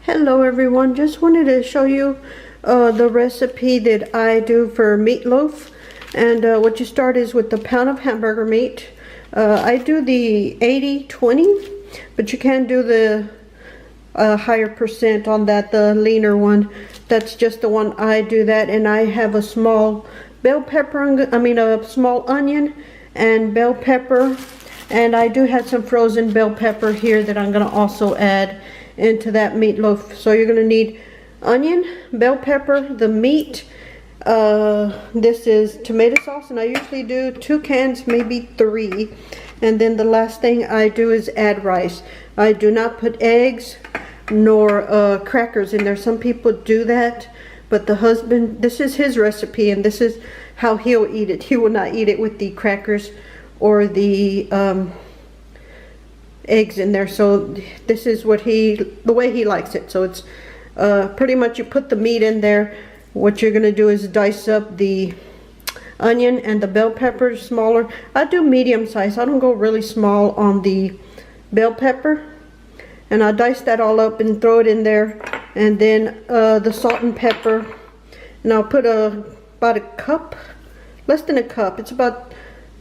Hello everyone, just wanted to show you the recipe that I do for meatloaf. And what you start is with the pound of hamburger meat. I do the 80-20, but you can do the higher percent on that, the leaner one. That's just the one I do that. And I have a small bell pepper, a small onion and bell pepper. And I do have some frozen bell pepper here that I'm going to also add into that meatloaf. So you're going to need onion, bell pepper, the meat. This is tomato sauce, and I usually do 2 cans, maybe 3. And then the last thing I do is add rice. I do not put eggs nor crackers in there. Some people do that, but the husband, this is his recipe and this is how he'll eat it. He will not eat it with the crackers or the eggs in there. So this is what the way he likes it. So it's pretty much you put the meat in there. What you're gonna do is dice up the onion and the bell pepper smaller. I do medium size. I don't go really small on the bell pepper. And I dice that all up and throw it in there. And then the salt and pepper. And I'll put about a cup, less than a cup. It's about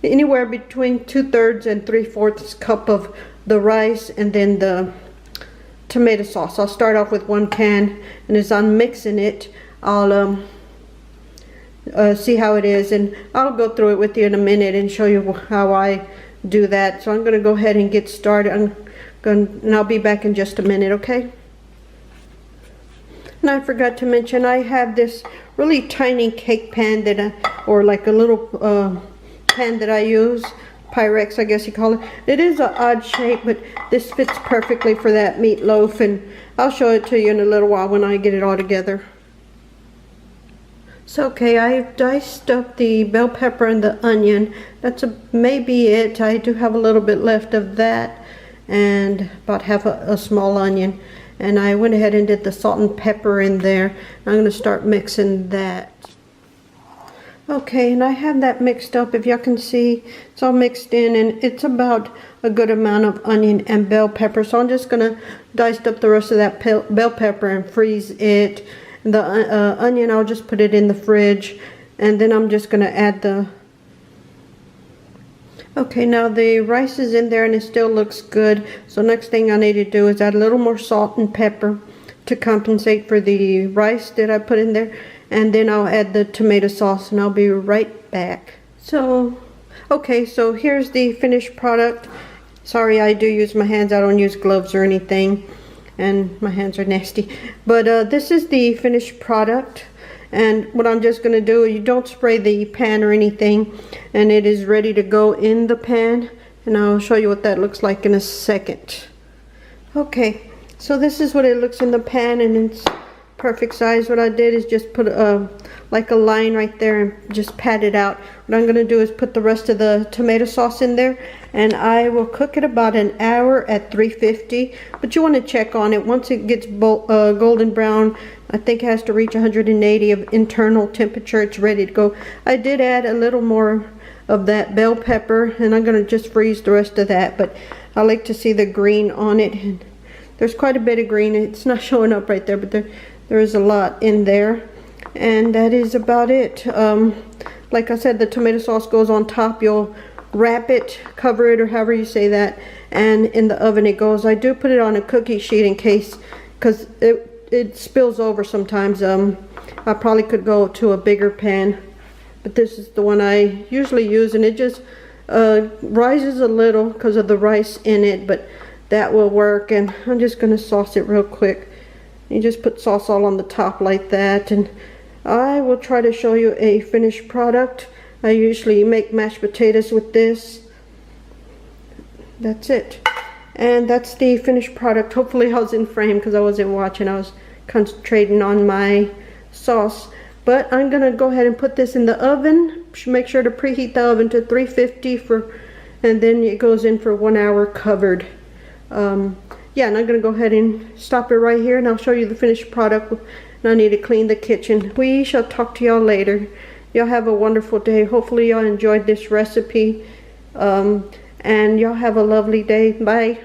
anywhere between 2/3 and 3/4 cup of the rice, and then the tomato sauce. I'll start off with 1 can, and as I'm mixing it, I'll see how it is, and I'll go through it with you in a minute and show you how I do that. So I'm going to go ahead and get started. And I'll be back in just a minute, okay? And I forgot to mention, I have this really tiny cake pan that or like a little pan that I use. Pyrex, I guess you call it. It is an odd shape, but this fits perfectly for that meatloaf, and I'll show it to you in a little while when I get it all together. So okay, I've diced up the bell pepper and the onion. That's maybe it. I do have a little bit left of that, and about half a small onion. And I went ahead and did the salt and pepper in there. I'm going to start mixing that. Okay, and I have that mixed up. If y'all can see, it's all mixed in, and it's about a good amount of onion and bell pepper. So I'm just gonna dice up the rest of that bell pepper and freeze it. The onion, I'll just put it in the fridge, and then I'm just gonna add the. Okay, now the rice is in there and it still looks good. So next thing I need to do is add a little more salt and pepper to compensate for the rice that I put in there. And then I'll add the tomato sauce, and I'll be right back. So, okay, so here's the finished product. Sorry, I do use my hands. I don't use gloves or anything, and my hands are nasty. But this is the finished product. And what I'm just going to do, you don't spray the pan or anything, and it is ready to go in the pan. And I'll show you what that looks like in a second. Okay, so this is what it looks in the pan, and it's perfect size. What I did is just put like a line right there and just pat it out. What I'm going to do is put the rest of the tomato sauce in there, and I will cook it about an hour at 350. But you want to check on it. Once it gets golden brown, I think it has to reach 180 of internal temperature, it's ready to go. I did add a little more of that bell pepper, and I'm going to just freeze the rest of that. But I like to see the green on it, and there's quite a bit of green. It's not showing up right there, but there is a lot in there, and that is about it. Like I said, the tomato sauce goes on top. You'll wrap it, cover it, or however you say that, and in the oven it goes. I do put it on a cookie sheet in case, because it spills over sometimes. I probably could go to a bigger pan, but this is the one I usually use, and it just rises a little because of the rice in it, but that will work. And I'm just going to sauce it real quick. You just put sauce all on the top like that, and I will try to show you a finished product. I usually make mashed potatoes with this. That's it. And that's the finished product. Hopefully I was in frame because I wasn't watching. I was concentrating on my sauce. But I'm going to go ahead and put this in the oven. Make sure to preheat the oven to 350 and then it goes in for 1 hour covered. Yeah, and I'm going to go ahead and stop it right here, and I'll show you the finished product. And I need to clean the kitchen. We shall talk to y'all later. Y'all have a wonderful day. Hopefully y'all enjoyed this recipe. And y'all have a lovely day. Bye.